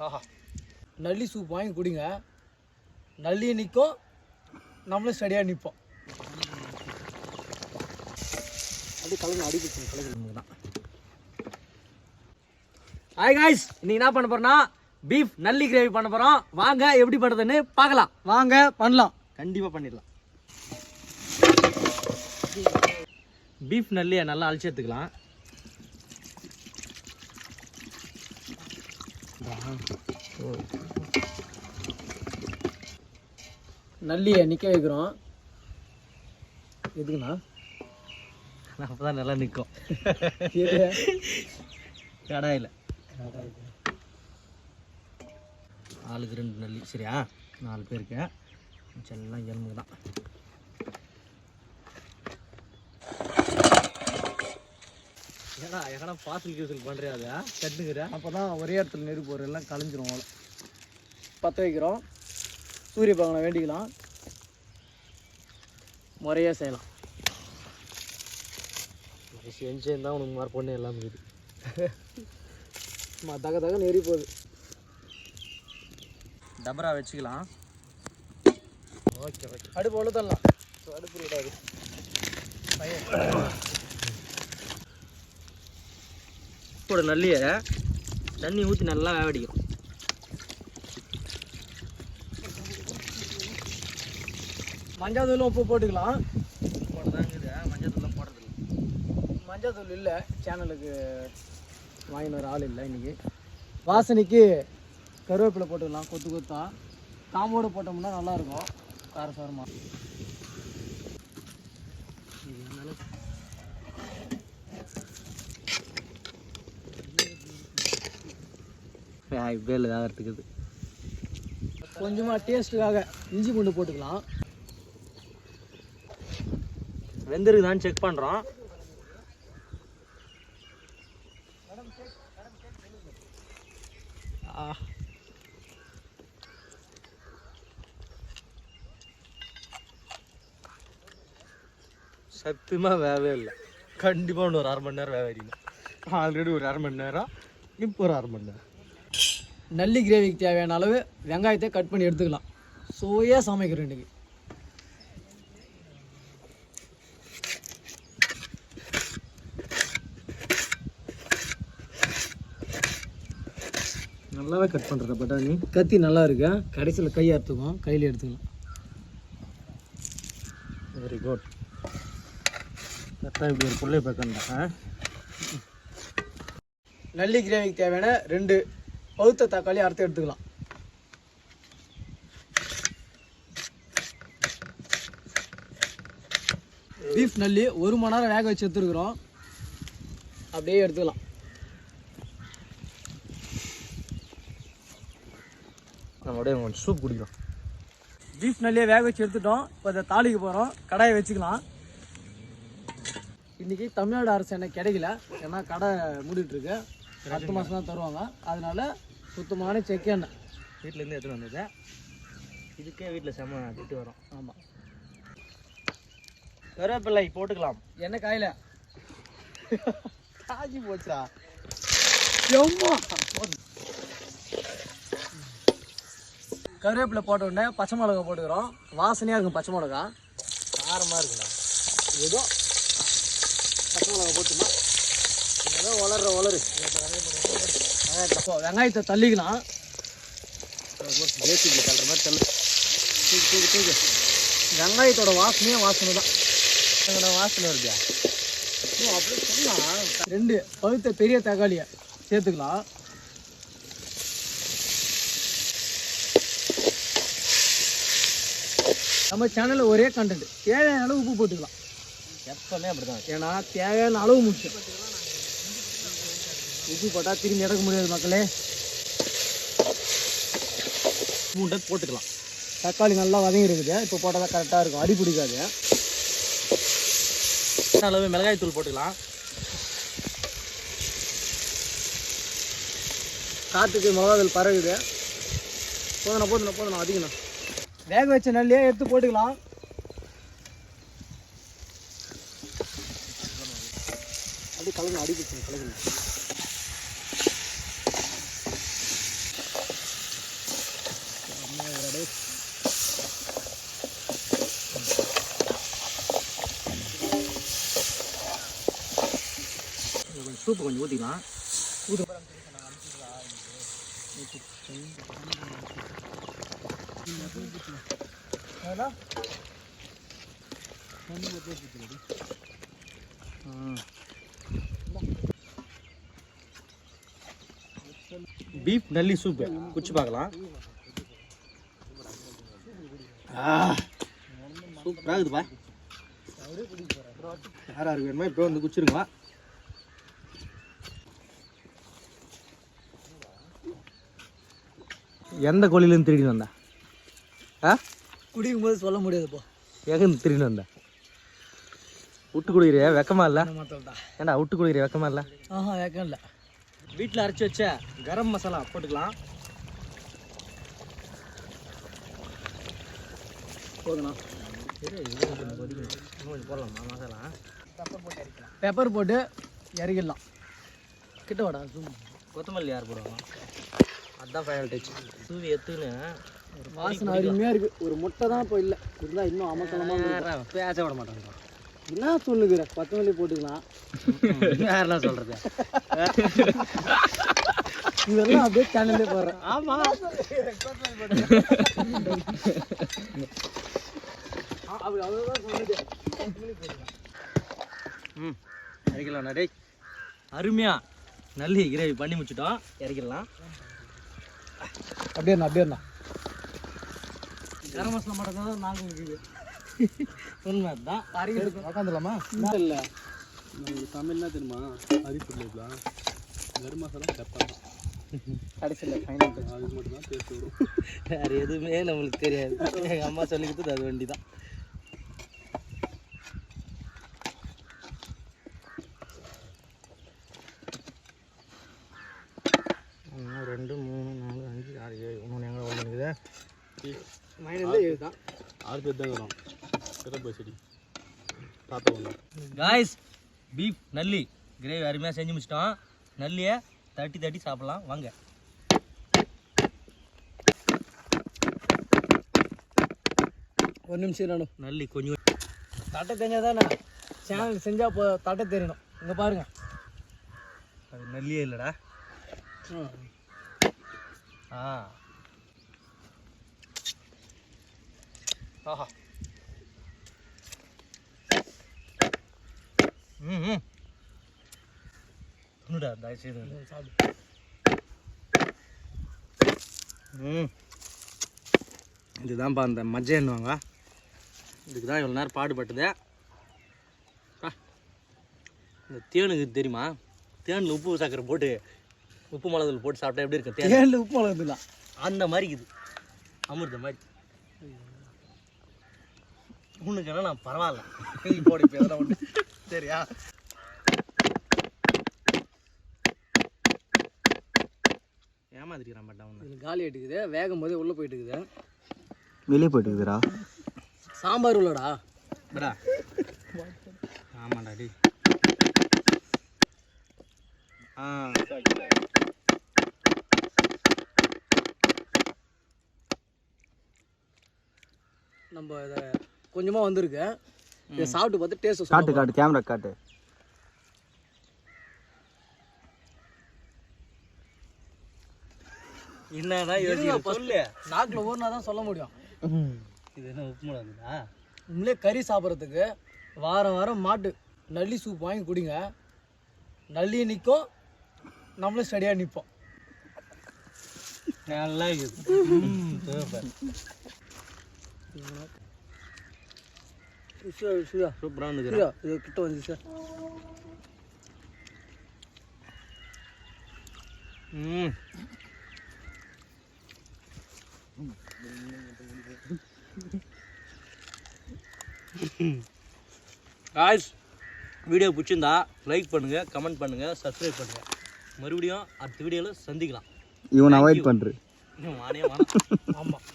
ஆஹா, நல்லி soup வாங்கி குடிங்க. நல்லியும் நிற்கும், நம்மளும் ஸ்டடியாக நிற்போம். அப்படியே கலந்து அடிப்பிச்சு கலந்து தான். ஹாய் காய்ஸ், இன்னைக்கு என்ன பண்ண போறோம்னா பீஃப் நல்லி கிரேவி பண்ண போறோம். வாங்க எப்படி பண்ணுறதுன்னு பார்க்கலாம். வாங்க பண்ணலாம், கண்டிப்பாக பண்ணிடலாம். பீஃப் நல்லியை நல்லா அழிச்சு எடுத்துக்கலாம். நல்லியை நிற்க வைக்கிறோம். எதுக்குண்ணா? அப்பதான் நல்லா நிற்கும் கடாயில். ஆளுக்கு 2 நல்லி, சரியா? 4 பேருக்கு எல்லாம் எலும்பு தான். ஏன்னா எங்கன்னா பாசல் கியூசல் பண்ணுறியாதா கட்டுங்கிற, அப்போ தான் ஒரே இடத்துல நெருப்பு போகிற எல்லாம் கலைஞ்சிரும். அவ்வளோ பற்ற வைக்கிறோம். சூரிய பகவானை வேண்டிக்கலாம். முறையாக செய்யலாம். செஞ்சேன் உனக்கு மாதிரி பொண்ணு எல்லாம் இருக்குது. தக தக நெறி போகுது. டபரா வச்சுக்கலாம். ஓகே ஓகே, அடுப்பு உள்ள தரலாம். அடுப்பு விடாது. இப்போ நல்லியை தண்ணி ஊற்றி நல்லா வேவடிக்கும். மஞ்சள் தூள் உப்பு போட்டுக்கலாம். போட்டதாங்குது, மஞ்சள் தூள்லாம் போடுறதில்ல. மஞ்சள் தூள் இல்லை, சேனலுக்கு வாங்கின ஒரு ஆள் இல்லை இன்றைக்கி. வாசனைக்கு கருவேப்பிலை போட்டுக்கலாம். கொத்து கொத்தா காம்போடு போட்டோம்னா நல்லாயிருக்கும், காரசாரமாக. வேலை ஆகிறதுக்கு கொஞ்சமாக டேஸ்ட்டுக்காக இஞ்சி பூண்டு போட்டுக்கலாம். வெந்திருக்குதான்னு செக் பண்ணுறோம். சத்தியமாக வேவே இல்லை. கண்டிப்பாக இன்னும் ஒரு 1/2 மணி நேரம் வேக வைக்கணும். ஆல்ரெடி ஒரு 1/2 மணி நேரம், இப்போ ஒரு 1/2 மணி நேரம். நல்லி கிரேவிக்கு தேவையான அளவு வெங்காயத்தை கட் பண்ணி எடுத்துக்கலாம். சுவையாக சமைக்கிறோம் இன்றைக்கி. நல்லாவே கட் பண்ணுறத பட்டாணி கத்தி நல்லா இருக்கா. கடைசியில் கையை அறுத்துக்கும், கையில் எடுத்துக்கலாம். Very good. கரெக்டாக இப்படி ஒரு புள்ளைய பார்க்கணும். நல்லி கிரேவிக்கு தேவையான 2 பழுத்த தக்காளி அறுத்து எடுத்துக்கலாம். பீஃப் நல்லி 1 மணி நேரம் வேக வச்சு எடுத்துருக்குறோம். அப்படியே எடுத்துக்கலாம். நம்மளுடைய கொஞ்சம் சூப் குடிக்கலாம். பீஃப் நல்லியை வேக வச்சு எடுத்துட்டோம். இப்போ அதை தாளிக்க போகிறோம். கடாயை வச்சுக்கலாம். இன்றைக்கி தமிழ்நாடு அரசு எண்ணெய் கிடைக்கல, ஏன்னா கடை மூடிட்டுருக்கு. 10 மாதம் தான் தருவாங்க. அதனால சுத்தமான செக்கு எண்ணெய் வீட்டிலேருந்து எடுத்துகிட்டு வந்தது. இதுக்கே வீட்டில் செம்ம திட்டு வரும். ஆமாம், கருவேப்பிள்ளை போட்டுக்கலாம். எண்ணெய் காயில காஞ்சி போச்சா? கருவேப்பிலை போட்ட உடனே பச்சை மிளகா போட்டுக்கிறோம். வாசனையாக இருக்கும். பச்சை மிளகா காரமாக இருக்குண்ணா. ஏதோ பச்சை மிளகா போட்டுமா ஏதோ வளரு. வெங்காயத்தை தள்ளிக்கலாம். பேசிக்கி தள்ளுற மாதிரி தள்ளு. தூக்கு. வெங்காயத்தோட வாசனை தான். வாசனை வருது. அப்படியே சொல்லலாம். 2 பழுத்த பெரிய தக்காளியை சேர்த்துக்கலாம். நம்ம சேனலில் ஒரே கண்டென்ட், தேவையான அளவு உப்பு போட்டுக்கலாம். எப்பவுமே அப்படிதான், ஏன்னா தேவையான அளவு முக்கியம். உப்பு போட்டால் திரும்பி இறக்க முடியாது மக்களே. பூண்டை போட்டுக்கலாம். தக்காளி நல்லா வதங்கி இருக்குது. இப்போ போட்டால் தான் கரெக்டாக இருக்கும், அடி பிடிக்காது. அளவு மிளகாய் தூள் போட்டுக்கலாம். காற்றுக்கு மிளகாய் தூள் பரவுது. போதும் அதிகண்ணா. வேக வச்ச நல்லியே எடுத்து போட்டுக்கலாம். அப்படி கலந்து அடிப்பிச்சு கலந்து சூப்பு கொஞ்சம் ஊற்றிக்கலாம். பீஃப் நல்லி சூப்பு குச்சி பார்க்கலாம். சூப்பராக இருக்குதுப்பா. யாராருக்கு வேணுமா இப்போ வந்து குச்சிருங்க. எந்த கோழிலேருந்து திருடின்னு வந்தா? குடிக்கும் போது சொல்ல முடியாதுப்பா. எங்கேருந்து திருடின்னு வந்தா? விட்டு குடிக்கிறியா? வெக்கமா இல்லை? ஏண்டா விட்டு குடிக்கிறியா? வெக்கமா இல்லை? வெக்கம் இல்லை. வீட்டில் அரைச்சி வச்ச கரம் மசாலா போட்டுக்கலாம். போதுண்ணா. போடலாமா மசாலா? பெப்பர் போட்டு இறக்கிடலாம். கிட்ட வாடா. கொத்தமல்லி யார் போடுவாங்க? அதுதான் ஃபைனல் டச். தூவி எடுத்துன்னு வாசனை அருமையாக இருக்குது. ஒரு முட்டை தான் இப்போ இல்லை, இருந்தால் இன்னும் அமக்கலமாக பேச விட மாட்டாங்க. என்ன சொல்லுகிற? கொத்தமல்லி போட்டுக்கலாம். யாரெல்லாம் சொல்கிறது? இதெல்லாம் அப்படியே சேனல்லே போடுறேன். ஆமாம், அவ்வளோதான் சொன்னது. இறக்கலாம். டேய் அருமையாக நல்லி கிரேவி பண்ணி முடிச்சிட்டோம். இறக்கிடலாம். அப்படியே இருந்தா கரம் மசாலா மட்டும் தான் நாங்கள் இருக்குது. உண்மை தான். உக்காந்துடலாமா? இல்லை நம்மளுக்கு சமையல்னா தெரியுமா? அரிசிலாம் கரம் மசாலா பெப்பர் தான் கடைசியில் ஃபைனல் டச். அது மட்டும் தான் டேஸ்ட் வரும். வேறு எதுவுமே நம்மளுக்கு தெரியாது. எங்கள் அம்மா சொல்லி கொடுத்தது அது வண்டி தான். 2 3 4 5 6 7 இன்னொன்று எங்கே வந்துருக்குது? மைனஸில் 7 தான். 6 பேர் தான் வரும். சிறப்பு செடி தாத்தா ஒன்று. காய்ஸ், பீஃப் நல்லி கிரேவி அருமையாக செஞ்சு முடிச்சிட்டோம். நல்லியை தட்டி சாப்பிட்லாம் வாங்க. ஒரு நிமிஷம் நானும் நல்லி கொஞ்சம் தட்டை தெரிஞ்சால் தானே சேனல் செஞ்சால் இப்போ தட்டை தெரியணும். இங்கே பாருங்க, அது நல்லியே இல்லைடா. ஆஹா. இன்னுடா தயவுசெய்து சாப்பிடு. இதுதான்ப்பா அந்த மஜ்ஜைன்னுவாங்க. இதுக்கு தான் இவ்வளோ நேரம் பாடுபட்டது. இந்த தேனுக்கு தெரியுமா? தேனில் உப்பு சக்கரை போட்டு உப்பு மிளகுல போட்டு சாப்பிட்டா எப்படி இருக்கு? தேனில் உப்பு மிளகுலாம் அந்த மாதிரி இது அமிர்த மாதிரி. உனக்கு நான் பரவாயில்ல போடி பேர் ஒன்று சரியா? ஏமாத்திக்கிறான். பட் அவன் காலி ஆகிட்டுக்குது. வேகும் போதே உள்ளே போயிட்டு இருக்குது. வெளியே போயிட்டு இருக்குதுடா. சாம்பார் உள்ளடா படா. ஆமாண்டா டி. நம்ம இதை கொஞ்சமாக வந்திருக்கு. இதை சாப்பிட்டு பார்த்து டேஸ்ட் காட்டு கேமரா காட்டு. என்னதான் யோசிக்க சொல்லு. நாக்கில் ஊறினா தான் சொல்ல முடியும். இது என்ன உப்பு மிளகுதா? உங்களே கறி சாப்பிட்றதுக்கு வாரம் மாட்டு நல்லி சூப் வாங்கி குடிங்க. நல்லி நிற்கும், நம்மளும் ஸ்டடியாக நிற்போம். நல்லா இருக்குது. சூப்பராக இருக்குது. இது கிட்ட வந்து சார். காய்ஸ், வீடியோ பிடிச்சிருந்தா லைக் பண்ணுங்கள், கமெண்ட் பண்ணுங்கள், சப்ஸ்கிரைப் பண்ணுங்கள். மறுபடியும் அடுத்த வீடியோவில் சந்திக்கலாம். இவனை அவாய்ட் பண்ணுறேன். வானே வானம். ஆமாம்.